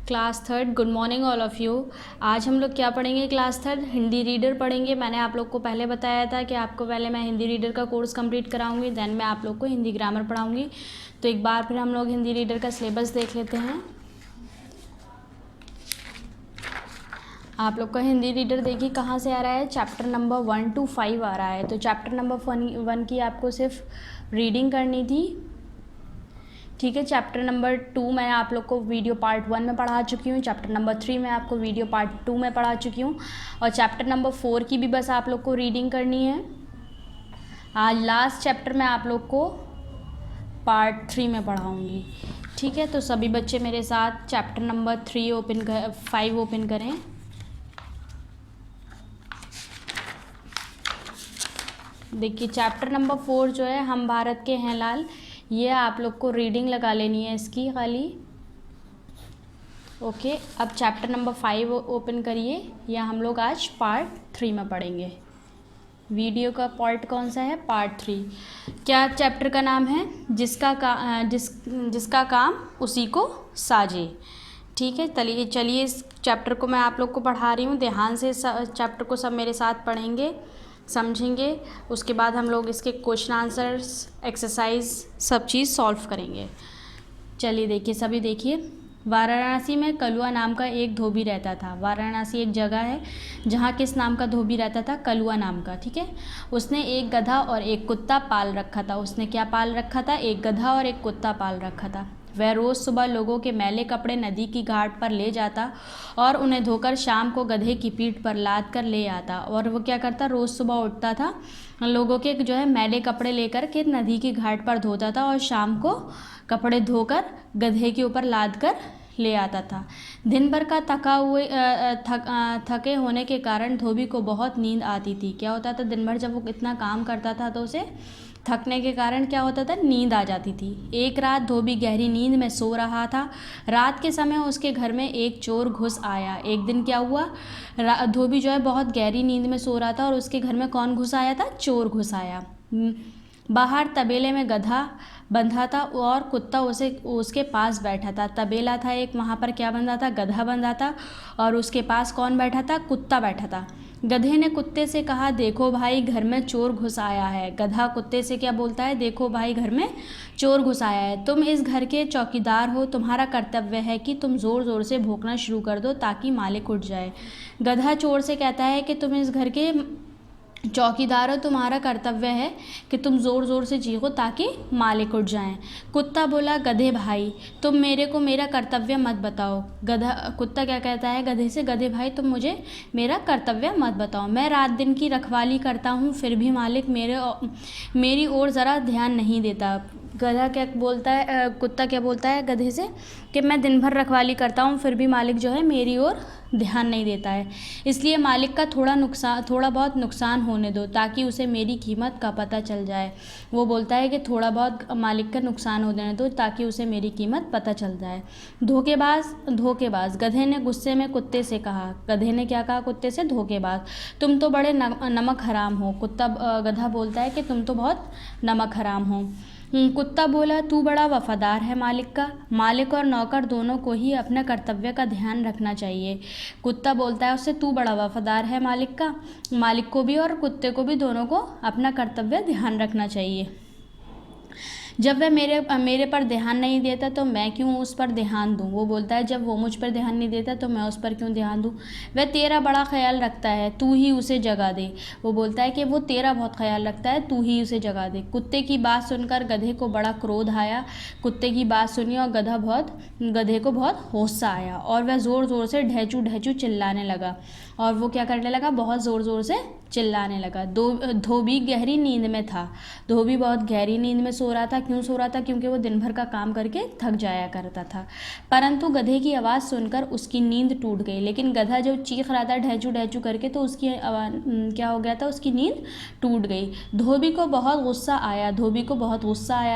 Class third, good morning all of you. आज हम लोग क्या पढ़ेंगे? क्लास थर्ड हिंदी रीडर पढ़ेंगे। मैंने आप लोग को पहले बताया था कि आपको पहले मैं हिंदी रीडर का कोर्स कंप्लीट कराऊंगी, देन मैं आप लोग को हिंदी ग्रामर पढ़ाऊंगी। तो एक बार फिर हम लोग हिंदी रीडर का सिलेबस देख लेते हैं। आप लोग का हिंदी रीडर देखिए कहाँ से आ रहा है, चैप्टर नंबर 1 to 5 आ रहा है। तो चैप्टर नंबर 1 की आपको सिर्फ रीडिंग करनी थी, ठीक है। चैप्टर नंबर 2 मैं आप लोग को वीडियो पार्ट 1 में पढ़ा चुकी हूँ। चैप्टर नंबर 3 मैं आपको वीडियो पार्ट 2 में पढ़ा चुकी हूँ। और चैप्टर नंबर 4 की भी बस आप लोग को रीडिंग करनी है। आज लास्ट चैप्टर मैं आप लोग को पार्ट 3 में पढ़ाऊँगी, ठीक है। तो सभी बच्चे मेरे साथ चैप्टर नंबर 5 ओपन करें। देखिए चैप्टर नंबर 4 जो है, हम भारत के हैं लाल, ये आप लोग को रीडिंग लगा लेनी है इसकी खाली। ओके, अब चैप्टर नंबर 5 ओपन करिए, या हम लोग आज पार्ट 3 में पढ़ेंगे। वीडियो का पार्ट कौन सा है? पार्ट 3। क्या चैप्टर का नाम है? जिसका काम उसी को साजे, ठीक है। चलिए इस चैप्टर को मैं आप लोग को पढ़ा रही हूँ, ध्यान से चैप्टर को सब मेरे साथ पढ़ेंगे, समझेंगे। उसके बाद हम लोग इसके क्वेश्चन आंसर्स, एक्सरसाइज सब चीज़ सॉल्व करेंगे। चलिए देखिए, सभी देखिए। वाराणसी में कलुआ नाम का एक धोबी रहता था। वाराणसी एक जगह है जहाँ किस नाम का धोबी रहता था? कलुआ नाम का, ठीक है। उसने एक गधा और एक कुत्ता पाल रखा था। उसने क्या पाल रखा था? एक गधा और एक कुत्ता पाल रखा था। वह रोज़ सुबह लोगों के मैले कपड़े नदी की घाट पर ले जाता और उन्हें धोकर शाम को गधे की पीठ पर लाद कर ले आता। और वो क्या करता? रोज़ सुबह उठता था, लोगों के जो है मैले कपड़े लेकर के नदी की घाट पर धोता था और शाम को कपड़े धोकर गधे के ऊपर लाद कर ले आता था। दिन भर का थके होने के कारण धोबी को बहुत नींद आती थी। क्या होता था? दिन भर जब वो इतना काम करता था तो उसे थकने के कारण क्या होता था? नींद आ जाती थी। एक रात धोबी गहरी नींद में सो रहा था। रात के समय उसके घर में एक चोर घुस आया। एक दिन क्या हुआ? धोबी जो है बहुत गहरी नींद में सो रहा था और उसके घर में कौन घुस आया था? चोर घुस आया। बाहर तबेले में गधा बंधा था और कुत्ता उसके पास बैठा था। तबेला था एक, वहाँ पर क्या बंधा था? गधा बंधा था, और उसके पास कौन बैठा था? कुत्ता बैठा था। गधे ने कुत्ते से कहा, देखो भाई, घर में चोर घुस आया है। गधा कुत्ते से क्या बोलता है? देखो भाई, घर में चोर घुस आया है। तुम इस घर के चौकीदार हो, तुम्हारा कर्तव्य है कि तुम ज़ोर ज़ोर से भौंकना शुरू कर दो ताकि मालिक उठ जाए। गधा चोर से कहता है कि तुम इस घर के चौकीदार हो, तुम्हारा कर्तव्य है कि तुम ज़ोर ज़ोर से चीखो ताकि मालिक उठ जाएं। कुत्ता बोला, गधे भाई, तुम मेरे को मेरा कर्तव्य मत बताओ। कुत्ता क्या कहता है गधे से? गधे भाई, तुम मुझे मेरा कर्तव्य मत बताओ। मैं रात दिन की रखवाली करता हूँ, फिर भी मालिक मेरी ओर ज़रा ध्यान नहीं देता। गधा क्या बोलता है? कुत्ता क्या बोलता है गधे से कि मैं दिन भर रखवाली करता हूँ, फिर भी मालिक जो है मेरी ओर ध्यान नहीं देता है। इसलिए मालिक का थोड़ा बहुत नुकसान होने दो ताकि उसे मेरी कीमत का पता चल जाए। वो बोलता है कि थोड़ा बहुत मालिक का नुकसान होने दो ताकि उसे मेरी कीमत पता चल जाए। धोखेबाज, गधे ने गुस्से में कुत्ते से कहा। गधे ने क्या कहा कुत्ते से? धोखेबाज, तुम तो बड़े नमक हराम हो। गधा बोलता है कि तुम तो बहुत नमक हराम हो। कुत्ता बोला, तू बड़ा वफादार है मालिक का। मालिक और नौकर दोनों को ही अपने कर्तव्य का ध्यान रखना चाहिए। कुत्ता बोलता है उससे, तू बड़ा वफादार है मालिक का। मालिक को भी और कुत्ते को भी, दोनों को अपना कर्तव्य ध्यान रखना चाहिए। जब वह मेरे पर ध्यान नहीं देता तो मैं क्यों उस पर ध्यान दूं? वो बोलता है जब वो मुझ पर ध्यान नहीं देता तो मैं उस पर क्यों ध्यान दूं? वह तेरा बड़ा ख्याल रखता है, तू ही उसे जगा दे। वो बोलता है कि वो तेरा बहुत ख्याल रखता है, तू ही उसे जगा दे। कुत्ते की बात सुनकर गधे को बड़ा क्रोध आया। कुत्ते की बात सुनी और गधे को बहुत गुस्सा आया और वह ज़ोर ज़ोर से ढेचू ढेचू चिल्लाने लगा। और वो क्या करने लगा? बहुत ज़ोर ज़ोर से चिल्लाने लगा। धोबी गहरी नींद में था। धोबी बहुत गहरी नींद में सो रहा था। क्यों सो रहा था? क्योंकि वो दिन भर का काम करके थक जाया करता था। परंतु गधे की आवाज़ सुनकर उसकी नींद टूट गई। लेकिन गधा जब चीख रहा था ढेचू ढेचू करके, तो उसकी क्या हो गया था? उसकी नींद टूट गई। धोबी को बहुत गुस्सा आया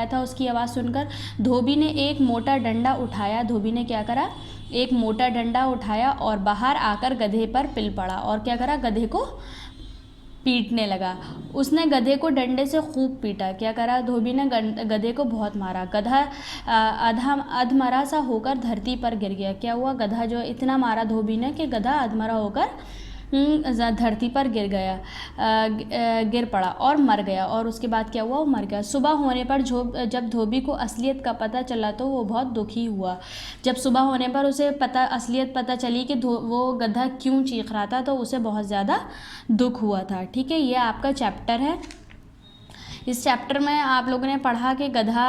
था उसकी आवाज़ सुनकर। धोबी ने एक मोटा डंडा उठाया। धोबी ने क्या करा? एक मोटा डंडा उठाया और बाहर आकर गधे पर पिल पड़ा। और क्या करा? गधे को पीटने लगा। उसने गधे को डंडे से खूब पीटा। क्या करा? धोबी ने गधे को बहुत मारा। गधा अधमरा सा होकर धरती पर गिर गया। क्या हुआ? गधा जो इतना मारा धोबी ने कि गधा अधमरा होकर धरती पर गिर पड़ा और मर गया। और उसके बाद क्या हुआ? वो मर गया। सुबह होने पर जब धोबी को असलियत का पता चला तो वो बहुत दुखी हुआ। जब सुबह होने पर उसे असलियत पता चली कि वो गधा क्यों चीख रहा था, तो उसे बहुत ज़्यादा दुख हुआ था। ठीक है, ये आपका चैप्टर है। इस चैप्टर में आप लोगों ने पढ़ा कि गधा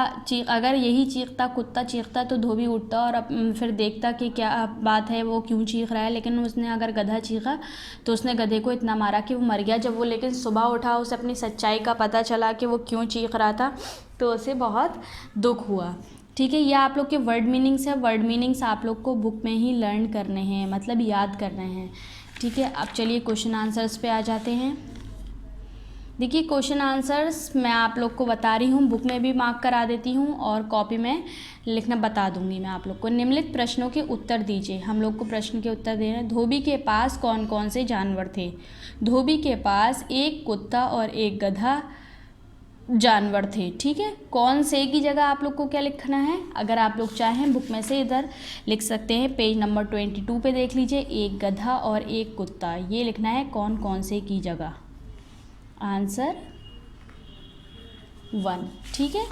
अगर यही चीखता, कुत्ता चीखता, तो धोबी उठता और फिर देखता कि क्या बात है, वो क्यों चीख रहा है। लेकिन उसने अगर गधा चीखा तो उसने गधे को इतना मारा कि वो मर गया। जब वो लेकिन सुबह उठा, उसे अपनी सच्चाई का पता चला कि वो क्यों चीख रहा था, तो उसे बहुत दुख हुआ। ठीक है, यह आप लोग के वर्ड मीनिंग्स है। वर्ड मीनिंग्स आप लोग को बुक में ही लर्न करने हैं, मतलब याद करने हैं। ठीक है, अब चलिए क्वेश्चन आंसर्स पे आ जाते हैं। देखिए, क्वेश्चन आंसर्स मैं आप लोग को बता रही हूँ, बुक में भी मार्क करा देती हूँ और कॉपी में लिखना बता दूँगी मैं आप लोग को। निम्नलिखित प्रश्नों के उत्तर दीजिए। हम लोग को प्रश्न के उत्तर देना है। धोबी के पास कौन कौन से जानवर थे? धोबी के पास एक कुत्ता और एक गधा जानवर थे। ठीक है, कौन से की जगह आप लोग को क्या लिखना है? अगर आप लोग चाहें बुक में से इधर लिख सकते हैं। पेज नंबर 22 पे देख लीजिए, एक गधा और एक कुत्ता, ये लिखना है कौन कौन से की जगह। आंसर 1। ठीक है,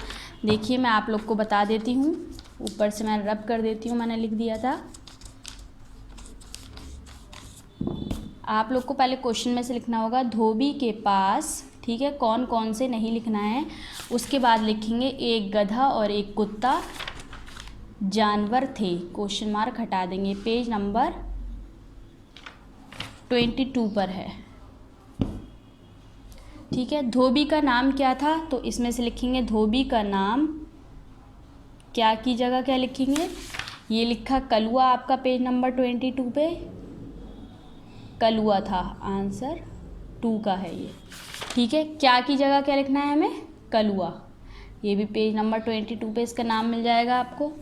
देखिए मैं आप लोग को बता देती हूँ, ऊपर से मैं रब कर देती हूँ, मैंने लिख दिया था। आप लोग को पहले क्वेश्चन में से लिखना होगा धोबी के पास, ठीक है, कौन कौन से नहीं लिखना है। उसके बाद लिखेंगे एक गधा और एक कुत्ता जानवर थे, क्वेश्चन मार्क हटा देंगे। पेज नंबर 22 पर है। ठीक है, धोबी का नाम क्या था? तो इसमें से लिखेंगे धोबी का नाम, क्या की जगह क्या लिखेंगे? ये लिखा कलुआ, आपका पेज नंबर 22 पे कलुआ था। आंसर 2 का है ये। ठीक है, क्या की जगह क्या लिखना है हमें? कलुआ। ये भी पेज नंबर 22 पे इसका नाम मिल जाएगा आपको।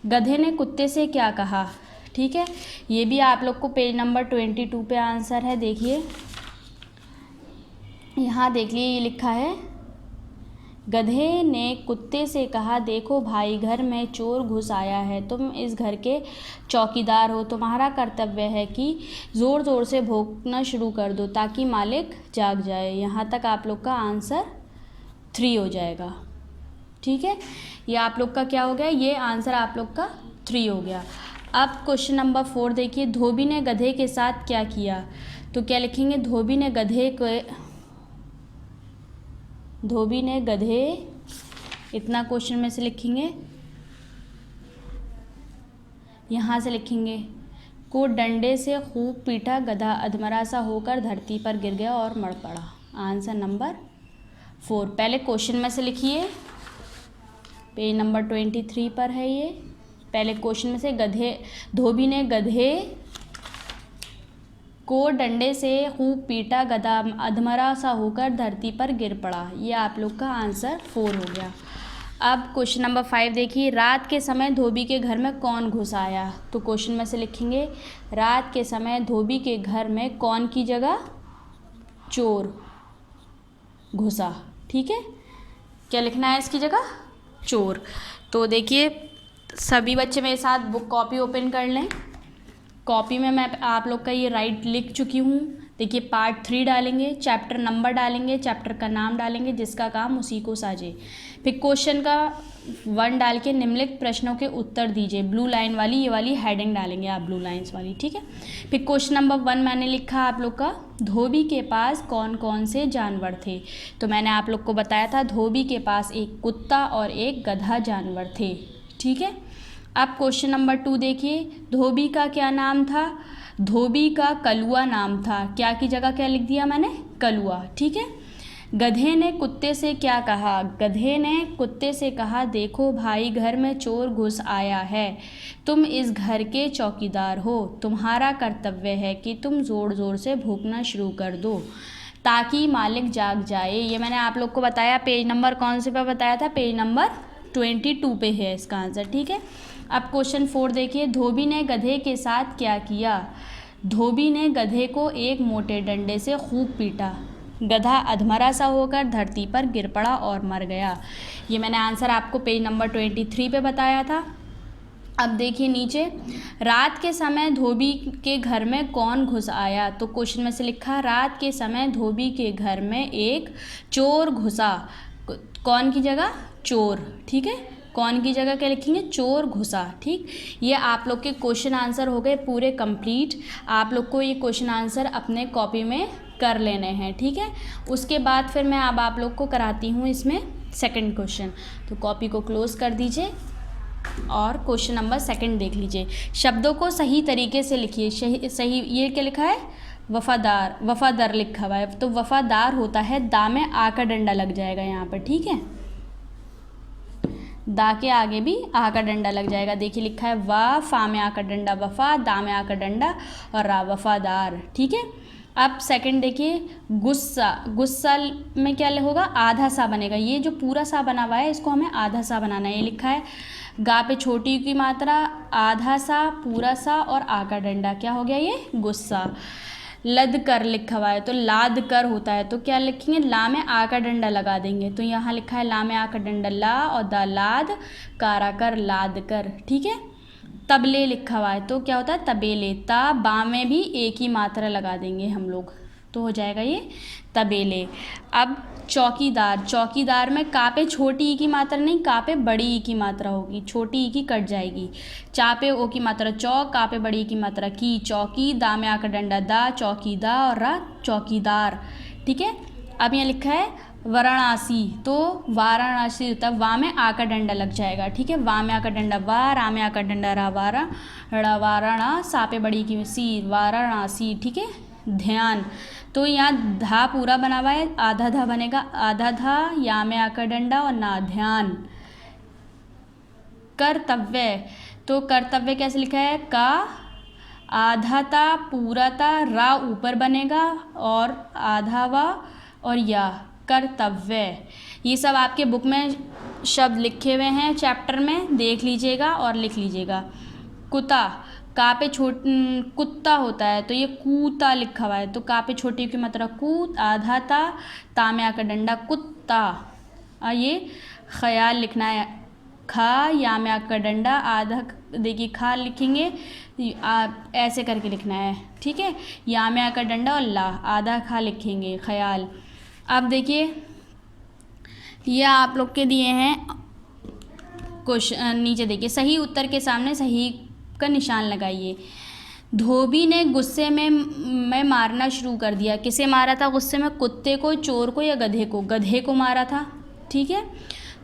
गधे ने कुत्ते से क्या कहा? ठीक है, ये भी आप लोग को पेज नंबर 22 पे आंसर है। देखिए यहाँ देख लिए, ये लिखा है गधे ने कुत्ते से कहा, देखो भाई, घर में चोर घुस आया है, तुम इस घर के चौकीदार हो, तुम्हारा कर्तव्य है कि ज़ोर ज़ोर से भौंकना शुरू कर दो ताकि मालिक जाग जाए। यहाँ तक आप लोग का आंसर 3 हो जाएगा। ठीक है, ये आप लोग का क्या हो गया? ये आंसर आप लोग का 3 हो गया। अब क्वेश्चन नंबर 4 देखिए, धोबी ने गधे के साथ क्या किया? तो क्या लिखेंगे? धोबी ने गधे, इतना क्वेश्चन में से लिखेंगे, यहाँ से लिखेंगे को डंडे से खूब पीटा, गधा अधमरा सा होकर धरती पर गिर गया और मर पड़ा। Answer number 4। पहले क्वेश्चन में से लिखिए, पेज नंबर 23 पर है ये। पहले क्वेश्चन में से धोबी ने गधे को डंडे से खूब पीटा, गधा अधमरा सा होकर धरती पर गिर पड़ा। ये आप लोग का आंसर 4 हो गया। अब क्वेश्चन नंबर 5 देखिए, रात के समय धोबी के घर में कौन घुस आया? तो क्वेश्चन में से लिखेंगे रात के समय धोबी के घर में कौन की जगह? चोर घुसा। ठीक है, क्या लिखना है इसकी जगह? चोर। तो देखिए सभी बच्चे मेरे साथ बुक कॉपी ओपन कर लें। कॉपी में मैं आप लोग का ये राइट लिख चुकी हूँ। देखिए पार्ट 3 डालेंगे, चैप्टर नंबर डालेंगे, चैप्टर का नाम डालेंगे, जिसका काम उसी को साझे। फिर क्वेश्चन का 1 डाल के निम्नलिखित प्रश्नों के उत्तर दीजिए। ब्लू लाइन वाली, ये वाली हेडिंग डालेंगे आप, ब्लू लाइंस वाली। ठीक है, फिर क्वेश्चन नंबर 1 मैंने लिखा आप लोग का, धोबी के पास कौन कौन से जानवर थे? तो मैंने आप लोग को बताया था धोबी के पास एक कुत्ता और एक गधा जानवर थे। ठीक है, अब क्वेश्चन नंबर 2 देखिए, धोबी का क्या नाम था? धोबी का कलुआ नाम था। क्या की जगह क्या लिख दिया मैंने? कलुआ। ठीक है, गधे ने कुत्ते से क्या कहा? गधे ने कुत्ते से कहा, देखो भाई, घर में चोर घुस आया है, तुम इस घर के चौकीदार हो, तुम्हारा कर्तव्य है कि तुम ज़ोर ज़ोर से भौंकना शुरू कर दो ताकि मालिक जाग जाए। ये मैंने आप लोग को बताया, पेज नंबर कौन से पे बताया था? पेज नंबर 22 पे है इसका आंसर। ठीक है, अब क्वेश्चन 4 देखिए, धोबी ने गधे के साथ क्या किया? धोबी ने गधे को एक मोटे डंडे से खूब पीटा। गधा अधमरा सा होकर धरती पर गिर पड़ा और मर गया। ये मैंने आंसर आपको पेज नंबर 23 पे बताया था। अब देखिए नीचे, रात के समय धोबी के घर में कौन घुस आया। तो क्वेश्चन में से लिखा, रात के समय धोबी के घर में एक चोर घुसा। कौन की जगह? चोर। ठीक है, कौन की जगह क्या लिखेंगे? चोर घुसा। ठीक, ये आप लोग के क्वेश्चन आंसर हो गए पूरे कंप्लीट। आप लोग को ये क्वेश्चन आंसर अपने कॉपी में कर लेने हैं। ठीक है, उसके बाद फिर मैं अब आप लोग को कराती हूँ इसमें सेकंड क्वेश्चन। तो कॉपी को क्लोज कर दीजिए और क्वेश्चन नंबर सेकंड देख लीजिए। शब्दों को सही तरीके से लिखिए। सही ये क्या लिखा है? वफादार, वफादार लिखा हुआ है। तो वफादार होता है, दा में आ का डंडा लग जाएगा यहाँ पर। ठीक है, दा के आगे भी आ का डंडा लग जाएगा। देखिए लिखा है वा, फा में आ का डंडा वफा, दा में आ का डंडा और रा, वफादार। ठीक है, अब सेकंड देखिए, गुस्सा। गुस्सा में क्या होगा? आधा सा बनेगा। ये जो पूरा सा बना हुआ है इसको हमें आधा सा बनाना है। ये लिखा है गा पे छोटी की मात्रा, आधा सा, पूरा सा और आ का डंडा। क्या हो गया ये? गुस्सा। लद कर लिखा हुआ है तो लाद कर होता है, तो क्या लिखेंगे? ला में आ का डंडा लगा देंगे। तो यहाँ लिखा है ला में आ का डंडा ला और दा लाद, कारा कर, लाद कर। ठीक है, तबले लिखा हुआ है तो क्या होता है? तबेले। ता बा में भी एक ही मात्रा लगा देंगे हम लोग, तो हो जाएगा ये तबेले। अब चौकीदार। चौकीदार में का पे छोटी ई की मात्रा नहीं, का पे बड़ी ई की मात्रा होगी। छोटी ई की कट जाएगी। चा पे ओ की मात्रा चौ, का पे बड़ी ई की मात्रा की। चौकी, दा में आकर डंडा दा, चौकीदा और रा, चौकीदार। ठीक है, अब यहाँ लिखा है वाराणसी, तो वाराणसी होता है, वा में आ का डंडा लग जाएगा। ठीक है, वा में आ का डंडा वा, रा में आ का डंडा रा, वारा, ड़ा, वाराणा, सा पे बड़ी की सी, वाराणसी। ठीक है, ध्यान। तो यहाँ धा पूरा बना हुआ है, आधा धा बनेगा, आधा धा, या में आकर डंडा और ना, ध्यान। कर्तव्य। तो कर्तव्य कैसे लिखा है? का, आधा ता, पूरा ता, रा ऊपर बनेगा और आधा वा और या, कर्तव्य। ये सब आपके बुक में शब्द लिखे हुए हैं चैप्टर में, देख लीजिएगा और लिख लीजिएगा। कुत्ता। का पे कुत्ता होता है तो ये कूता लिखा हुआ है, तो का पे छोटी की मात्रा कूत, आधा ता में आकर डंडा, कुत्ता। ये ख्याल लिखना है, खा, या में आकर डंडा, आधा देखिए खा लिखेंगे, ऐसे करके लिखना है। ठीक है, या में आकर डंडा और ला, आधा खा लिखेंगे, ख्याल। अब देखिए ये आप लोग के दिए हैं क्वेश्चन, नीचे देखिए, सही उत्तर के सामने सही का निशान लगाइए। धोबी ने गुस्से में मारना शुरू कर दिया। किसे मारा था गुस्से में? कुत्ते को, चोर को या गधे को? गधे को मारा था। ठीक है,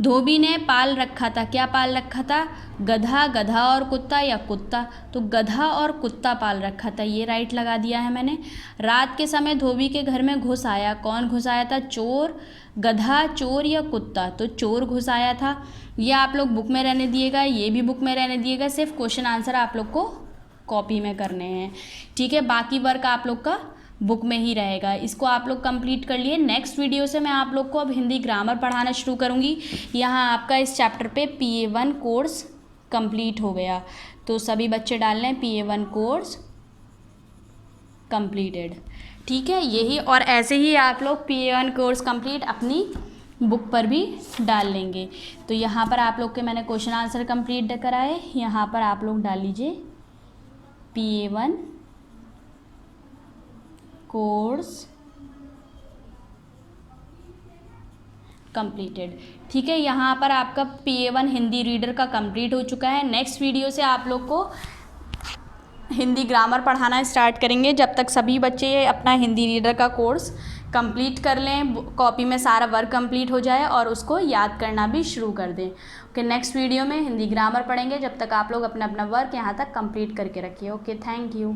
धोबी ने पाल रखा था। क्या पाल रखा था? गधा, गधा और कुत्ता या कुत्ता? तो गधा और कुत्ता पाल रखा था, ये राइट लगा दिया है मैंने। रात के समय धोबी के घर में घुस आया। कौन घुस आया था? चोर, गधा, चोर या कुत्ता? तो चोर घुस आया था। ये आप लोग बुक में रहने दिएगा, ये भी बुक में रहने दिएगा, सिर्फ क्वेश्चन आंसर आप लोग को कॉपी में करने हैं। ठीक है, बाकी वर्क आप लोग का बुक में ही रहेगा। इसको आप लोग कंप्लीट कर लिए। नेक्स्ट वीडियो से मैं आप लोग को अब हिंदी ग्रामर पढ़ाना शुरू करूँगी। यहाँ आपका इस चैप्टर पे PA1 कोर्स कंप्लीट हो गया, तो सभी बच्चे डाल लें PA1 कोर्स कंप्लीटेड। ठीक है, यही और ऐसे ही आप लोग PA1 कोर्स कंप्लीट अपनी बुक पर भी डाल लेंगे। तो यहाँ पर आप लोग के मैंने क्वेश्चन आंसर कंप्लीट कराए, यहाँ पर आप लोग डाल लीजिए PA1 कोर्स कंप्लीटेड। ठीक है, यहाँ पर आपका PA1 हिंदी रीडर का कंप्लीट हो चुका है। नेक्स्ट वीडियो से आप लोग को हिंदी ग्रामर पढ़ाना स्टार्ट करेंगे, जब तक सभी बच्चे अपना हिंदी रीडर का कोर्स कंप्लीट कर लें, कॉपी में सारा वर्क कंप्लीट हो जाए और उसको याद करना भी शुरू कर दें। ओके, नेक्स्ट वीडियो में हिंदी ग्रामर पढ़ेंगे, जब तक आप लोग अपना अपना वर्क यहाँ तक कंप्लीट करके रखिए। Okay, thank you.